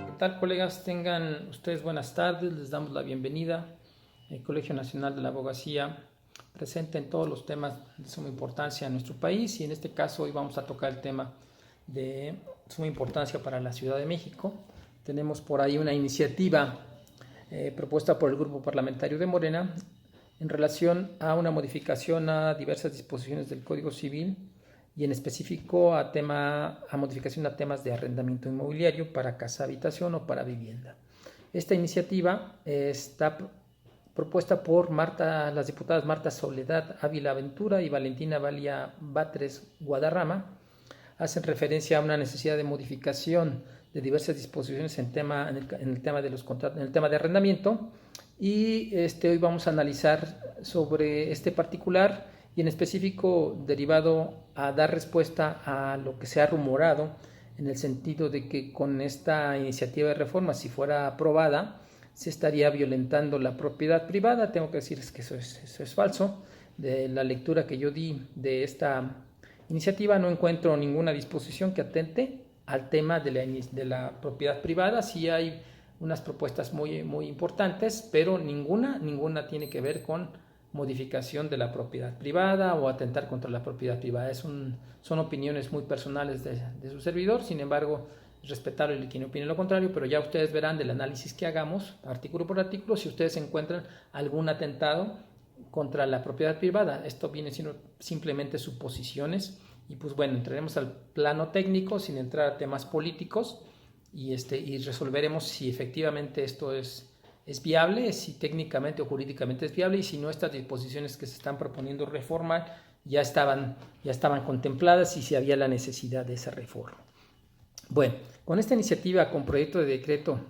¿Qué tal, colegas? Tengan ustedes buenas tardes. Les damos la bienvenida. El Colegio Nacional de la Abogacía presenta en todos los temas de suma importancia en nuestro país, y en este caso hoy vamos a tocar el tema de suma importancia para la Ciudad de México. Tenemos por ahí una iniciativa propuesta por el Grupo Parlamentario de Morena en relación a una modificación a diversas disposiciones del Código Civil, y en específico a modificación a temas de arrendamiento inmobiliario para casa habitación o para vivienda. Esta iniciativa está propuesta por las diputadas Marta Soledad Ávila Ventura y Valentina Valia Batres Guadarrama. Hacen referencia a una necesidad de modificación de diversas disposiciones en el tema de arrendamiento, y hoy vamos a analizar sobre este particular, y en específico derivado a dar respuesta a lo que se ha rumorado, en el sentido de que con esta iniciativa de reforma, si fuera aprobada, se estaría violentando la propiedad privada. Tengo que decirles que eso es falso. De la lectura que yo di de esta iniciativa, no encuentro ninguna disposición que atente al tema de la propiedad privada. Sí hay unas propuestas muy, muy importantes, pero ninguna tiene que ver con modificación de la propiedad privada o atentar contra la propiedad privada. Son opiniones muy personales de su servidor. Sin embargo, es respetable quien opine lo contrario, pero ya ustedes verán del análisis que hagamos artículo por artículo si ustedes encuentran algún atentado contra la propiedad privada. Esto viene siendo simplemente suposiciones, y pues bueno, entraremos al plano técnico sin entrar a temas políticos, y resolveremos si efectivamente esto es viable, si técnicamente o jurídicamente es viable, y si no, estas disposiciones que se están proponiendo reformar ya estaban contempladas y si había la necesidad de esa reforma. Bueno, con esta iniciativa con proyecto de decreto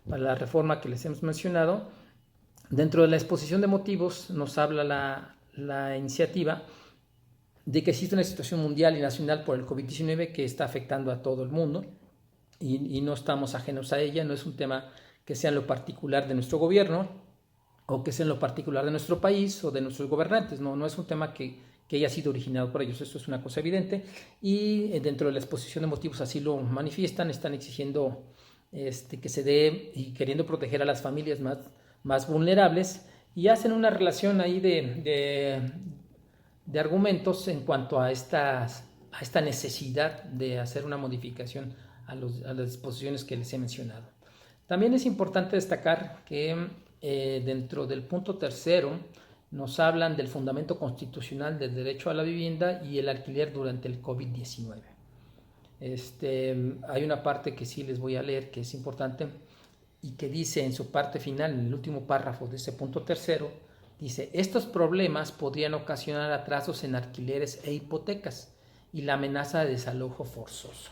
para la reforma que les hemos mencionado, dentro de la exposición de motivos nos habla la iniciativa de que existe una situación mundial y nacional por el COVID-19 que está afectando a todo el mundo, y no estamos ajenos a ella. No es un tema que sea en lo particular de nuestro gobierno o que sea en lo particular de nuestro país o de nuestros gobernantes. No es un tema que haya sido originado por ellos. Eso es una cosa evidente, y dentro de la exposición de motivos así lo manifiestan. Están exigiendo que se dé y queriendo proteger a las familias más vulnerables, y hacen una relación ahí de argumentos en cuanto a esta necesidad de hacer una modificación a las disposiciones que les he mencionado. También es importante destacar que dentro del punto tercero nos hablan del fundamento constitucional del derecho a la vivienda y el alquiler durante el COVID-19. Hay una parte que sí les voy a leer, que es importante, y que dice en su parte final, en el último párrafo de ese punto tercero, dice: estos problemas podrían ocasionar atrasos en alquileres e hipotecas y la amenaza de desalojo forzoso,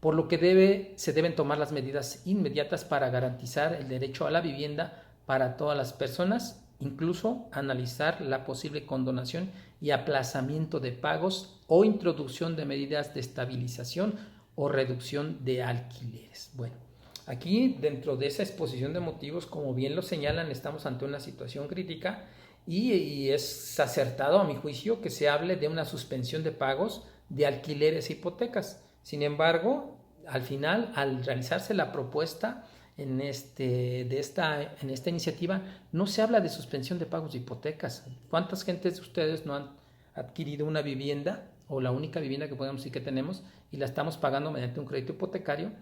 por lo que se deben tomar las medidas inmediatas para garantizar el derecho a la vivienda para todas las personas, incluso analizar la posible condonación y aplazamiento de pagos o introducción de medidas de estabilización o reducción de alquileres. Bueno, aquí dentro de esa exposición de motivos, como bien lo señalan, estamos ante una situación crítica, y es acertado a mi juicio que se hable de una suspensión de pagos de alquileres e hipotecas. Sin embargo, al final, al realizarse la propuesta en esta iniciativa, no se habla de suspensión de pagos de hipotecas. ¿Cuántas gentes de ustedes no han adquirido una vivienda, o la única vivienda que podemos decir que tenemos, y la estamos pagando mediante un crédito hipotecario?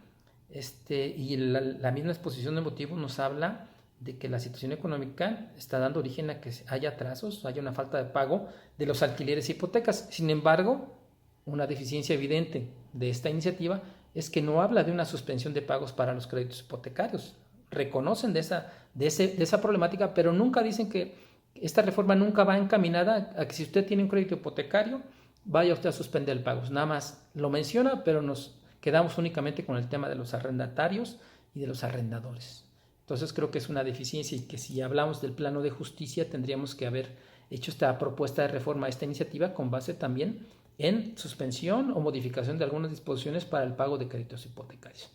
Y la misma exposición de motivos nos habla de que la situación económica está dando origen a que haya atrasos, haya una falta de pago de los alquileres e hipotecas. Sin embargo, una deficiencia evidente de esta iniciativa es que no habla de una suspensión de pagos para los créditos hipotecarios. Reconocen de esa problemática, pero nunca dicen que esta reforma nunca va encaminada a que si usted tiene un crédito hipotecario, vaya usted a suspender el pago. Nada más lo menciona, pero nos quedamos únicamente con el tema de los arrendatarios y de los arrendadores. Entonces creo que es una deficiencia, y que si hablamos del plano de justicia tendríamos que haber hecho esta propuesta de reforma, esta iniciativa, con base también en suspensión o modificación de algunas disposiciones para el pago de créditos hipotecarios.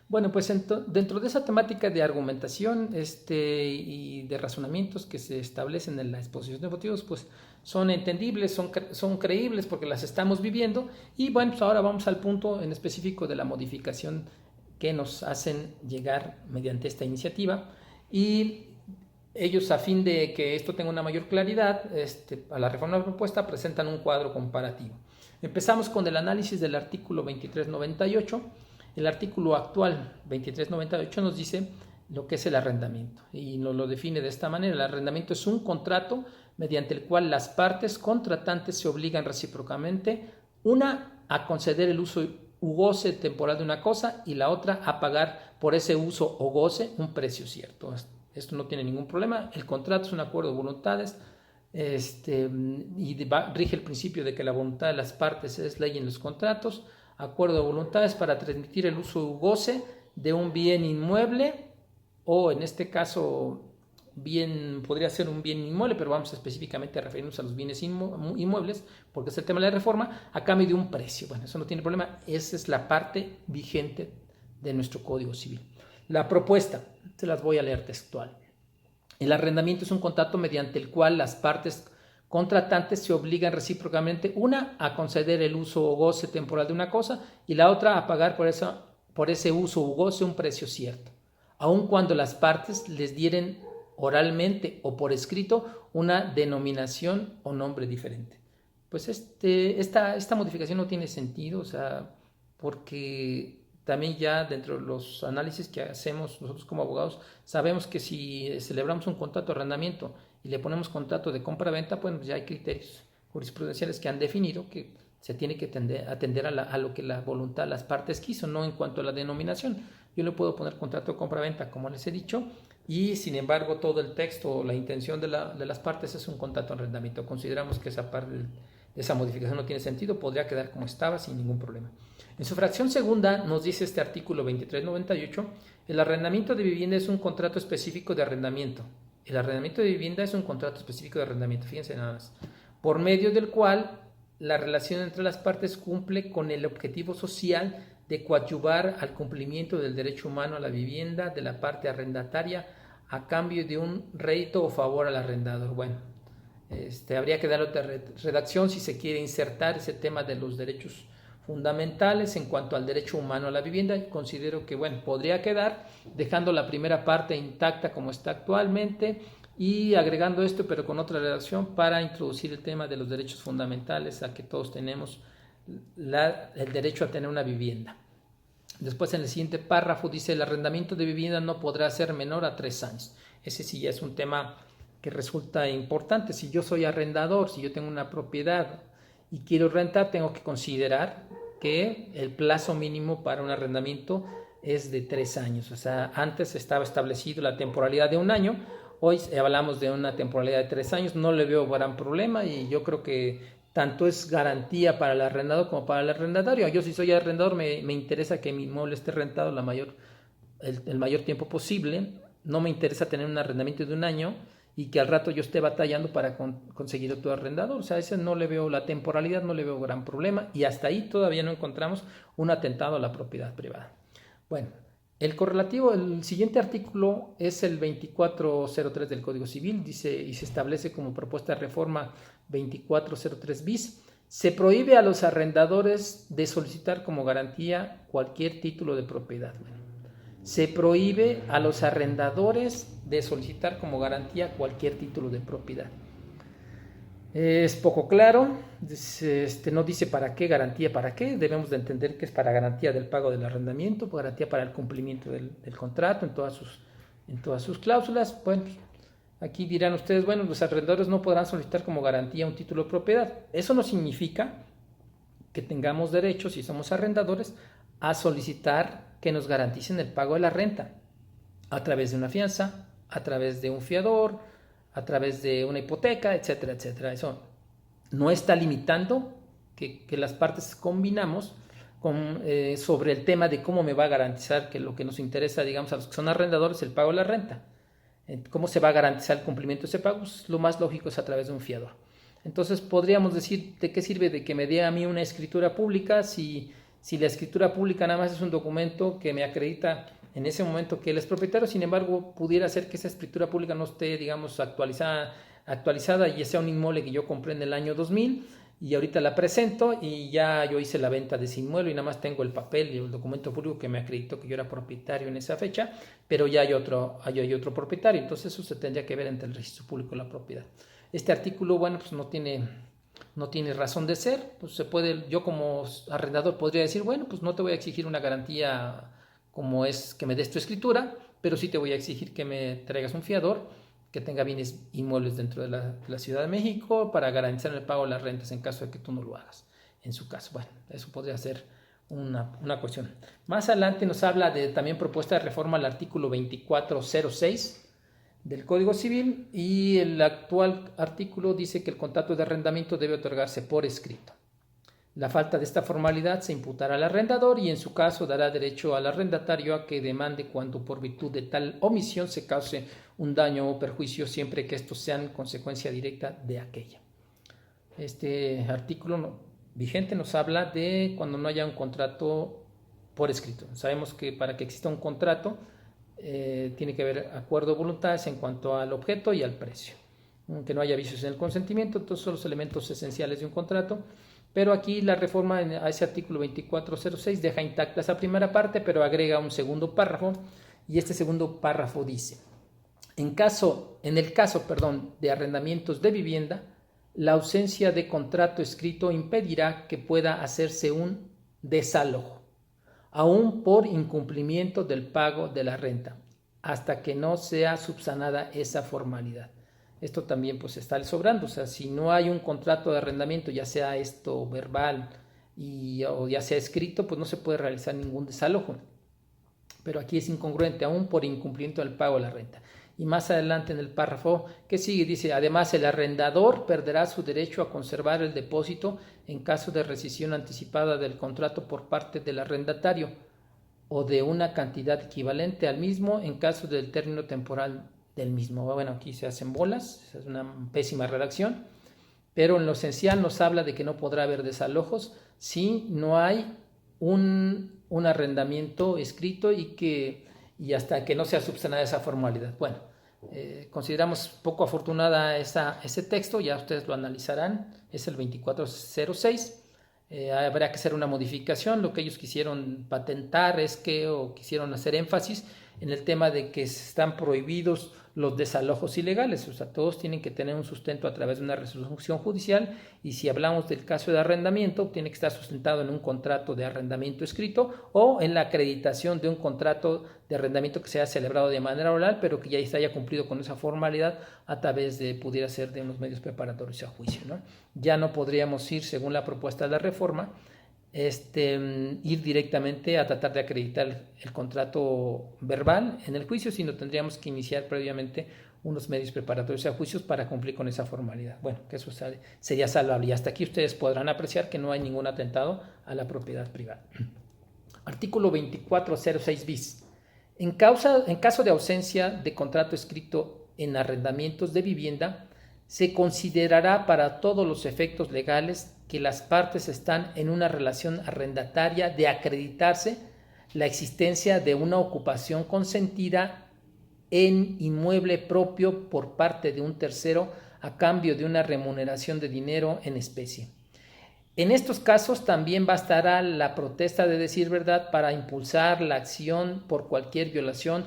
Bueno, pues dentro de esa temática de argumentación y de razonamientos que se establecen en la exposición de motivos, pues son entendibles, son creíbles porque las estamos viviendo. Y bueno, pues ahora vamos al punto en específico de la modificación que nos hacen llegar mediante esta iniciativa. Y ellos, a fin de que esto tenga una mayor claridad, a la reforma propuesta presentan un cuadro comparativo. Empezamos con el análisis del artículo 2398. El artículo actual 2398 nos dice lo que es el arrendamiento y nos lo define de esta manera. El arrendamiento es un contrato mediante el cual las partes contratantes se obligan recíprocamente, una a conceder el uso u goce temporal de una cosa y la otra a pagar por ese uso o goce un precio cierto. Esto no tiene ningún problema. El contrato es un acuerdo de voluntades y rige el principio de que la voluntad de las partes es ley en los contratos. Acuerdo de voluntades para transmitir el uso u goce de un bien inmueble o en este caso podría ser un bien inmueble, pero vamos específicamente a referirnos a los bienes inmuebles porque es el tema de la reforma, a cambio de un precio. Bueno, eso no tiene problema, esa es la parte vigente de nuestro Código Civil. La propuesta, se las voy a leer textual. El arrendamiento es un contrato mediante el cual las partes contratantes se obligan recíprocamente, una a conceder el uso o goce temporal de una cosa y la otra a pagar por ese uso o goce un precio cierto, aun cuando las partes les dieren oralmente o por escrito una denominación o nombre diferente. Pues esta modificación no tiene sentido, o sea, porque también ya dentro de los análisis que hacemos nosotros como abogados, sabemos que si celebramos un contrato de arrendamiento y le ponemos contrato de compra-venta, pues ya hay criterios jurisprudenciales que han definido que se tiene que atender a lo que la voluntad de las partes quiso, no en cuanto a la denominación. Yo le puedo poner contrato de compra-venta, como les he dicho, y sin embargo todo el texto o la intención de las partes es un contrato de arrendamiento. Consideramos que esa parte de esa modificación no tiene sentido, podría quedar como estaba sin ningún problema. En su fracción segunda nos dice este artículo 2398, el arrendamiento de vivienda es un contrato específico de arrendamiento. El arrendamiento de vivienda es un contrato específico de arrendamiento, fíjense nada más, por medio del cual la relación entre las partes cumple con el objetivo social de coadyuvar al cumplimiento del derecho humano a la vivienda de la parte arrendataria a cambio de un rédito o favor al arrendador. Bueno, habría que dar otra redacción si se quiere insertar ese tema de los derechos fundamentales en cuanto al derecho humano a la vivienda. Considero que, bueno, podría quedar dejando la primera parte intacta como está actualmente y agregando esto, pero con otra redacción para introducir el tema de los derechos fundamentales a que todos tenemos el derecho a tener una vivienda. Después en el siguiente párrafo dice el arrendamiento de vivienda no podrá ser menor a 3 años. Ese sí ya es un tema que resulta importante. Si yo soy arrendador, si yo tengo una propiedad y quiero rentar, tengo que considerar que el plazo mínimo para un arrendamiento es de 3 años. O sea, antes estaba establecido la temporalidad de 1 año, hoy hablamos de una temporalidad de 3 años, no le veo gran problema y yo creo que tanto es garantía para el arrendador como para el arrendatario. Yo si soy arrendador me interesa que mi inmueble esté rentado el mayor tiempo posible, no me interesa tener un arrendamiento de 1 año y que al rato yo esté batallando para conseguir otro arrendador. O sea, ese no le veo la temporalidad, no le veo gran problema y hasta ahí todavía no encontramos un atentado a la propiedad privada. Bueno, el correlativo, el siguiente artículo es el 2403 del Código Civil, dice y se establece como propuesta de reforma 2403 bis. Se prohíbe a los arrendadores de solicitar como garantía cualquier título de propiedad. Bueno, se prohíbe a los arrendadores de solicitar como garantía cualquier título de propiedad. Es poco claro, no dice para qué, garantía para qué, debemos de entender que es para garantía del pago del arrendamiento, garantía para el cumplimiento del contrato en todas sus cláusulas. Bueno, aquí dirán ustedes, bueno, los arrendadores no podrán solicitar como garantía un título de propiedad. Eso no significa que tengamos derecho, si somos arrendadores, a solicitar que nos garanticen el pago de la renta a través de una fianza, a través de un fiador, a través de una hipoteca, etcétera, etcétera. Eso no está limitando que las partes combinamos sobre el tema de cómo me va a garantizar que lo que nos interesa, digamos, a los que son arrendadores, el pago de la renta. ¿Cómo se va a garantizar el cumplimiento de ese pago? Pues lo más lógico es a través de un fiador. Entonces podríamos decir, ¿de qué sirve de que me dé a mí una escritura pública si si la escritura pública nada más es un documento que me acredita en ese momento que él es propietario, sin embargo, pudiera ser que esa escritura pública no esté, digamos, actualizada y sea un inmueble que yo compré en el año 2000 y ahorita la presento y ya yo hice la venta de ese inmueble y nada más tengo el papel y el documento público que me acreditó que yo era propietario en esa fecha, pero ya hay otro propietario, entonces eso se tendría que ver entre el registro público y la propiedad. Este artículo, bueno, pues no tiene razón de ser, pues se puede, yo como arrendador podría decir, bueno, pues no te voy a exigir una garantía como es que me des tu escritura, pero sí te voy a exigir que me traigas un fiador que tenga bienes inmuebles dentro de la Ciudad de México para garantizar el pago de las rentas en caso de que tú no lo hagas. En su caso, bueno, eso podría ser una cuestión. Más adelante nos habla de también propuesta de reforma al artículo 2406 del Código Civil y el actual artículo dice que el contrato de arrendamiento debe otorgarse por escrito. La falta de esta formalidad se imputará al arrendador y en su caso dará derecho al arrendatario a que demande cuando por virtud de tal omisión se cause un daño o perjuicio siempre que estos sean consecuencia directa de aquella. Este artículo vigente nos habla de cuando no haya un contrato por escrito. Sabemos que para que exista un contrato tiene que haber acuerdo de voluntades en cuanto al objeto y al precio. Que no haya vicios en el consentimiento, todos son los elementos esenciales de un contrato. Pero aquí la reforma a ese artículo 2406 deja intacta esa primera parte, pero agrega un segundo párrafo, y este segundo párrafo dice: en el caso de arrendamientos de vivienda, la ausencia de contrato escrito impedirá que pueda hacerse un desalojo, aún por incumplimiento del pago de la renta, hasta que no sea subsanada esa formalidad. Esto también pues está sobrando, o sea, si no hay un contrato de arrendamiento, ya sea esto verbal o ya sea escrito, pues no se puede realizar ningún desalojo. Pero aquí es incongruente, aún por incumplimiento del pago de la renta. Y más adelante en el párrafo que sigue dice: además el arrendador perderá su derecho a conservar el depósito en caso de rescisión anticipada del contrato por parte del arrendatario o de una cantidad equivalente al mismo en caso del término temporal del mismo. Bueno, aquí se hacen bolas, es una pésima redacción, pero en lo esencial nos habla de que no podrá haber desalojos si no hay un arrendamiento escrito y hasta que no sea subsanada esa formalidad. Bueno, consideramos poco afortunada ese texto, ya ustedes lo analizarán, es el 2406. Habrá que hacer una modificación. Lo que ellos quisieron patentar o quisieron hacer énfasis en el tema de que están prohibidos los desalojos ilegales, o sea, todos tienen que tener un sustento a través de una resolución judicial, y si hablamos del caso de arrendamiento, tiene que estar sustentado en un contrato de arrendamiento escrito o en la acreditación de un contrato de arrendamiento que sea celebrado de manera oral, pero que ya se haya cumplido con esa formalidad a través pudiera ser de unos medios preparatorios a juicio, ¿no? Ya no podríamos ir, según la propuesta de la reforma, ir directamente a tratar de acreditar el contrato verbal en el juicio, sino tendríamos que iniciar previamente unos medios preparatorios a juicios para cumplir con esa formalidad. Bueno, que eso sería salvable. Y hasta aquí ustedes podrán apreciar que no hay ningún atentado a la propiedad privada. Artículo 2406 bis. En caso de ausencia de contrato escrito en arrendamientos de vivienda, se considerará para todos los efectos legales que las partes están en una relación arrendataria de acreditarse la existencia de una ocupación consentida en inmueble propio por parte de un tercero a cambio de una remuneración de dinero en especie. En estos casos también bastará la protesta de decir verdad para impulsar la acción por cualquier violación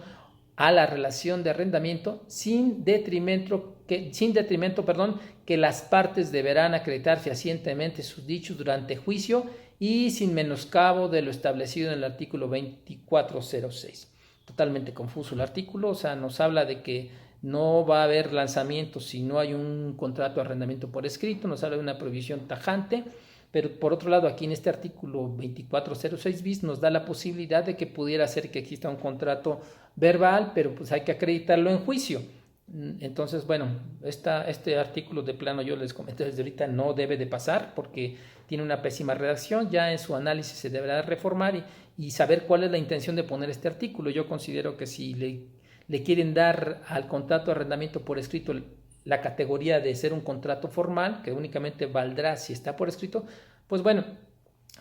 a la relación de arrendamiento sin detrimento que las partes deberán acreditar fehacientemente sus dichos durante juicio y sin menoscabo de lo establecido en el artículo 2406. Totalmente confuso el artículo, o sea, nos habla de que no va a haber lanzamiento si no hay un contrato de arrendamiento por escrito, nos habla de una prohibición tajante, pero por otro lado aquí en este artículo 2406 bis nos da la posibilidad de que pudiera ser que exista un contrato verbal, pero pues hay que acreditarlo en juicio. Entonces, bueno, este artículo de plano yo les comenté desde ahorita no debe de pasar porque tiene una pésima redacción, ya en su análisis se deberá reformar y saber cuál es la intención de poner este artículo. Yo considero que si le quieren dar al contrato de arrendamiento por escrito la categoría de ser un contrato formal, que únicamente valdrá si está por escrito, pues bueno,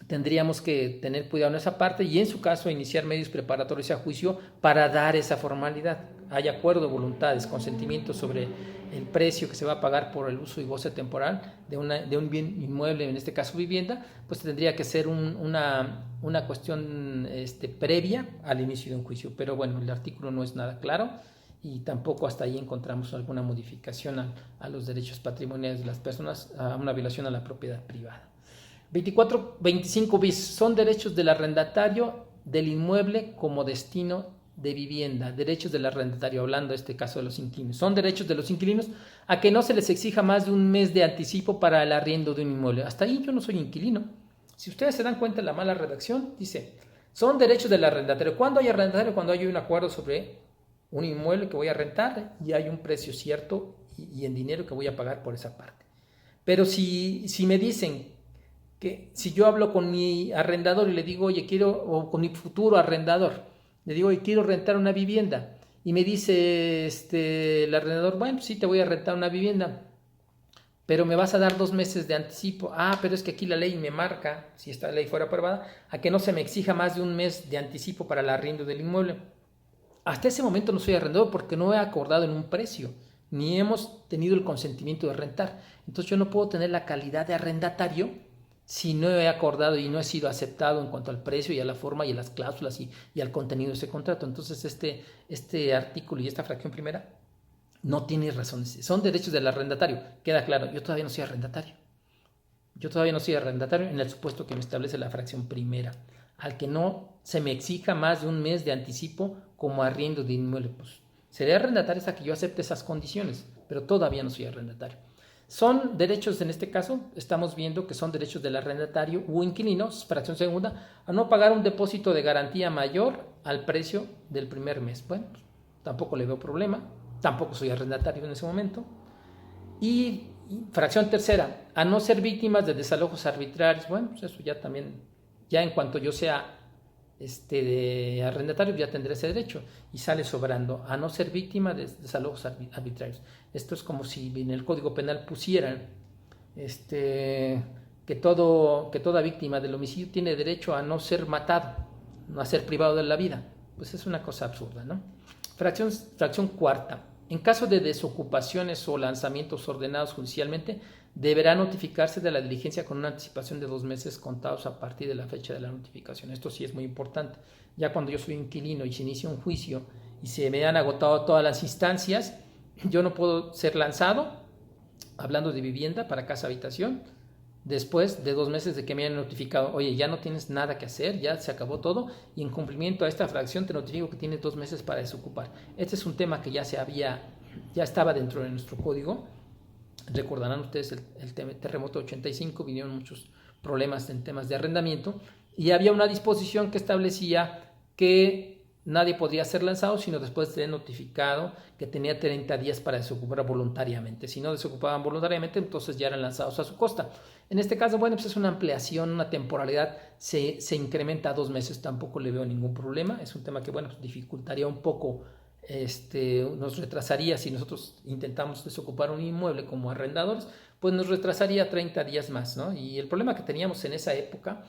tendríamos que tener cuidado en esa parte y en su caso iniciar medios preparatorios a juicio para dar esa formalidad. Hay acuerdo, voluntades, consentimiento sobre el precio que se va a pagar por el uso y goce temporal de un bien inmueble, en este caso vivienda, pues tendría que ser una cuestión previa al inicio de un juicio. Pero bueno, el artículo no es nada claro y tampoco hasta ahí encontramos alguna modificación a los derechos patrimoniales de las personas, a una violación a la propiedad privada. 25 bis son derechos del arrendatario del inmueble como destino de vivienda, derechos del arrendatario, hablando en este caso de los inquilinos. Son derechos de los inquilinos a que no se les exija más de un mes de anticipo para el arriendo de un inmueble. Hasta ahí yo no soy inquilino. Si ustedes se dan cuenta de la mala redacción, dice, son derechos del arrendatario. ¿Cuándo hay arrendatario? Cuando hay un acuerdo sobre un inmueble que voy a rentar y hay un precio cierto y en dinero que voy a pagar por esa parte. Pero si me dicen que si yo hablo con mi arrendador y le digo, oye, o con mi futuro arrendador, le digo, oye, quiero rentar una vivienda, y me dice el arrendador, bueno, sí, te voy a rentar una vivienda, pero me vas a dar 2 meses de anticipo. Pero es que aquí la ley me marca, si esta ley fuera aprobada, a que no se me exija más de un mes de anticipo para el arriendo del inmueble. Hasta ese momento no soy arrendador porque no he acordado en un precio, ni hemos tenido el consentimiento de rentar. Entonces yo no puedo tener la calidad de arrendatario si no he acordado y no he sido aceptado en cuanto al precio y a la forma y a las cláusulas y al contenido de ese contrato. Entonces este artículo y esta fracción primera no tiene razones. Son derechos del arrendatario. Queda claro, yo todavía no soy arrendatario. Yo todavía no soy arrendatario en el supuesto que me establece la fracción primera. Al que no se me exija más de un mes de anticipo como arriendo de inmueble. Pues seré arrendatario hasta que yo acepte esas condiciones, pero todavía no soy arrendatario. Son derechos, en este caso, estamos viendo que son derechos del arrendatario u inquilino, fracción segunda, a no pagar un depósito de garantía mayor al precio del primer mes. Bueno, pues, tampoco le veo problema, tampoco soy arrendatario en ese momento. Y fracción tercera, a no ser víctimas de desalojos arbitrarios. Bueno, pues eso ya también, ya en cuanto yo sea de arrendatario ya tendré ese derecho y sale sobrando, a no ser víctima de desalojos arbitrarios. Esto es como si en el Código Penal pusieran que toda víctima del homicidio tiene derecho a no ser matado, no a ser privado de la vida. Pues es una cosa absurda, ¿no? Fracción cuarta. En caso de desocupaciones o lanzamientos ordenados judicialmente, deberá notificarse de la diligencia con una anticipación de 2 meses contados a partir de la fecha de la notificación. Esto sí es muy importante. Ya cuando yo soy inquilino y se inicia un juicio y se me han agotado todas las instancias, yo no puedo ser lanzado, hablando de vivienda para casa habitación, después de 2 meses de que me hayan notificado, oye, ya no tienes nada que hacer, ya se acabó todo, y en cumplimiento a esta fracción te notifico que tienes 2 meses para desocupar. Este es un tema que ya estaba dentro de nuestro código. Recordarán ustedes el terremoto 85, vinieron muchos problemas en temas de arrendamiento y había una disposición que establecía que nadie podía ser lanzado sino después de ser notificado que tenía 30 días para desocupar voluntariamente. Si no desocupaban voluntariamente, entonces ya eran lanzados a su costa. En este caso, bueno, pues es una ampliación, una temporalidad, se incrementa a 2 meses, tampoco le veo ningún problema. Es un tema que, bueno, pues dificultaría un poco, nos retrasaría si nosotros intentamos desocupar un inmueble como arrendadores, pues nos retrasaría 30 días más, ¿no? Y el problema que teníamos en esa época,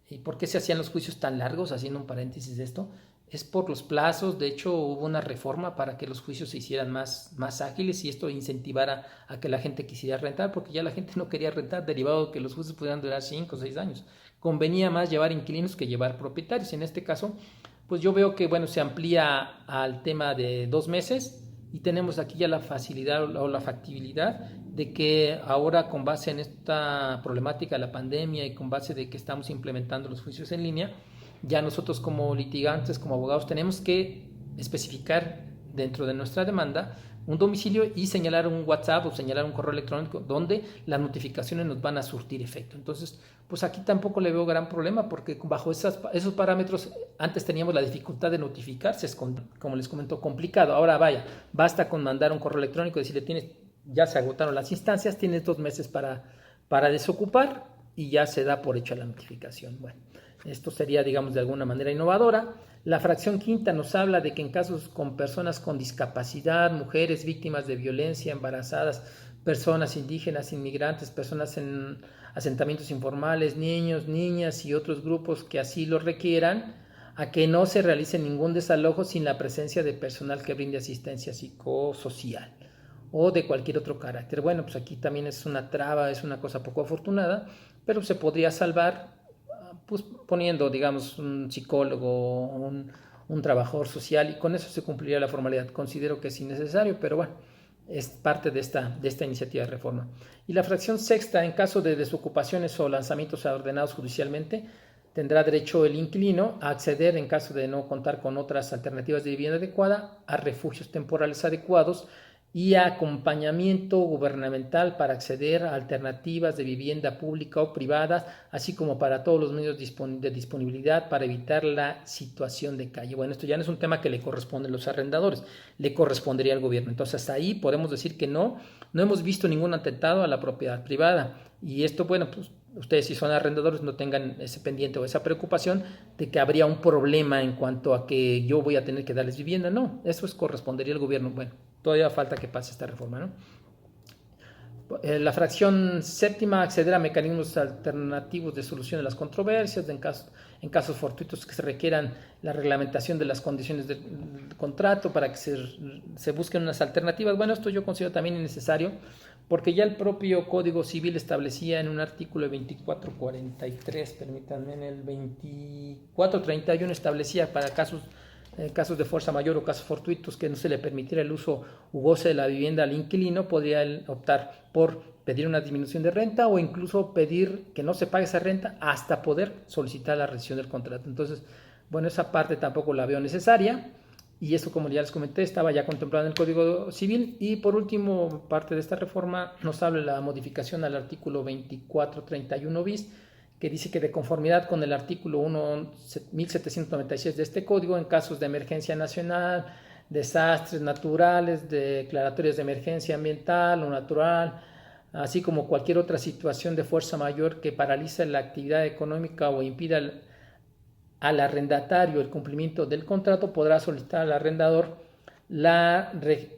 y por qué se hacían los juicios tan largos, haciendo un paréntesis de esto, es por los plazos. De hecho, hubo una reforma para que los juicios se hicieran más ágiles y esto incentivara a que la gente quisiera rentar, porque ya la gente no quería rentar, derivado de que los juicios pudieran durar 5 o 6 años. Convenía más llevar inquilinos que llevar propietarios. En este caso, pues yo veo que, bueno, se amplía al tema de 2 meses y tenemos aquí ya la facilidad o la factibilidad de que ahora, con base en esta problemática de la pandemia y con base de que estamos implementando los juicios en línea, ya nosotros como litigantes, como abogados, tenemos que especificar dentro de nuestra demanda un domicilio y señalar un WhatsApp o señalar un correo electrónico donde las notificaciones nos van a surtir efecto. Entonces, pues aquí tampoco le veo gran problema, porque bajo esos parámetros antes teníamos la dificultad de notificarse, es como les comento, complicado. Ahora vaya, basta con mandar un correo electrónico y decirle, ya se agotaron las instancias, tienes 2 meses para desocupar y ya se da por hecha la notificación. Bueno, esto sería, digamos, de alguna manera innovadora. La fracción quinta nos habla de que en casos con personas con discapacidad, mujeres víctimas de violencia, embarazadas, personas indígenas, inmigrantes, personas en asentamientos informales, niños, niñas y otros grupos que así lo requieran, a que no se realice ningún desalojo sin la presencia de personal que brinde asistencia psicosocial o de cualquier otro carácter. Bueno, pues aquí también es una traba, es una cosa poco afortunada, pero se podría salvar pues poniendo, digamos, un psicólogo, un trabajador social, y con eso se cumpliría la formalidad. Considero que es innecesario, pero bueno, es parte de esta iniciativa de reforma. Y la fracción sexta, en caso de desocupaciones o lanzamientos ordenados judicialmente, tendrá derecho el inquilino a acceder, en caso de no contar con otras alternativas de vivienda adecuada, a refugios temporales adecuados y a acompañamiento gubernamental para acceder a alternativas de vivienda pública o privada, así como para todos los medios de disponibilidad para evitar la situación de calle. Bueno, esto ya no es un tema que le corresponde a los arrendadores, le correspondería al gobierno. Entonces ahí podemos decir que no hemos visto ningún atentado a la propiedad privada. Y esto, bueno, pues ustedes si son arrendadores no tengan ese pendiente o esa preocupación de que habría un problema en cuanto a que yo voy a tener que darles vivienda. No, eso correspondería al gobierno. Bueno, todavía falta que pase esta reforma, ¿no? La fracción séptima, acceder a mecanismos alternativos de solución de las controversias en casos fortuitos que se requieran la reglamentación de las condiciones del contrato para que se busquen unas alternativas. Bueno, esto yo considero también innecesario, porque ya el propio Código Civil establecía en un artículo 2443, permítanme, en el 2431 establecía para casos de fuerza mayor o casos fortuitos que no se le permitiera el uso u goce de la vivienda al inquilino, podría él optar por pedir una disminución de renta o incluso pedir que no se pague esa renta hasta poder solicitar la rescisión del contrato. Entonces, bueno, esa parte tampoco la veo necesaria y eso, como ya les comenté, estaba ya contemplado en el Código Civil. Y por último, parte de esta reforma nos habla de la modificación al artículo 2431 bis, que dice que de conformidad con el artículo 1796 de este código, en casos de emergencia nacional, desastres naturales, declaratorias de emergencia ambiental o natural, así como cualquier otra situación de fuerza mayor que paralice la actividad económica o impida al arrendatario el cumplimiento del contrato, podrá solicitar al arrendador la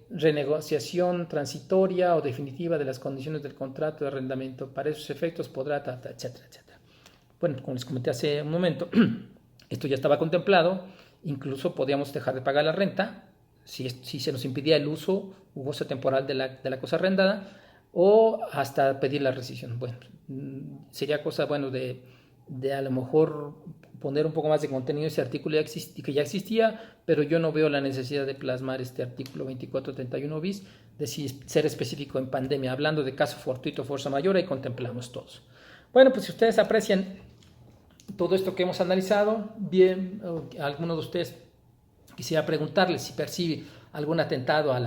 renegociación transitoria o definitiva de las condiciones del contrato de arrendamiento. Para esos efectos podrá, etcétera, etcétera. Bueno, como les comenté hace un momento, esto ya estaba contemplado. Incluso podíamos dejar de pagar la renta si se nos impidía el uso u goce temporal de la cosa arrendada, o hasta pedir la rescisión. Bueno, sería cosa, bueno, de a lo mejor poner un poco más de contenido ese artículo que ya existía, pero yo no veo la necesidad de plasmar este artículo 2431 bis, de ser específico en pandemia. Hablando de caso fortuito, fuerza mayor, ahí contemplamos todos. Bueno, pues si ustedes aprecian todo esto que hemos analizado, bien, alguno de ustedes quisiera preguntarles si percibe algún atentado a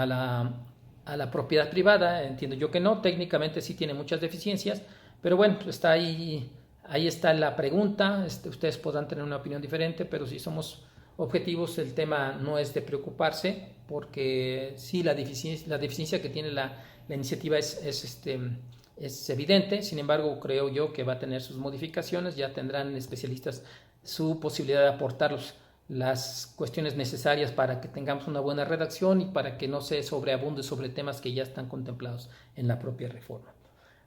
la propiedad privada. Entiendo yo que no, técnicamente sí tiene muchas deficiencias, pero bueno, pues está ahí está la pregunta. Ustedes podrán tener una opinión diferente, pero si somos objetivos, el tema no es de preocuparse, porque sí, la deficiencia que tiene la iniciativa es evidente. Sin embargo, creo yo que va a tener sus modificaciones. Ya tendrán especialistas su posibilidad de aportar las cuestiones necesarias para que tengamos una buena redacción y para que no se sobreabunde sobre temas que ya están contemplados en la propia reforma.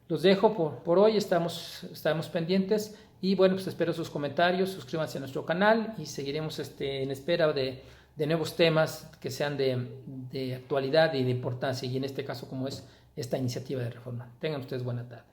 Los dejo por hoy, estamos pendientes y bueno, pues espero sus comentarios, suscríbanse a nuestro canal y seguiremos en espera de nuevos temas que sean de actualidad y de importancia, y en este caso como es esta iniciativa de reforma. Tengan ustedes buena tarde.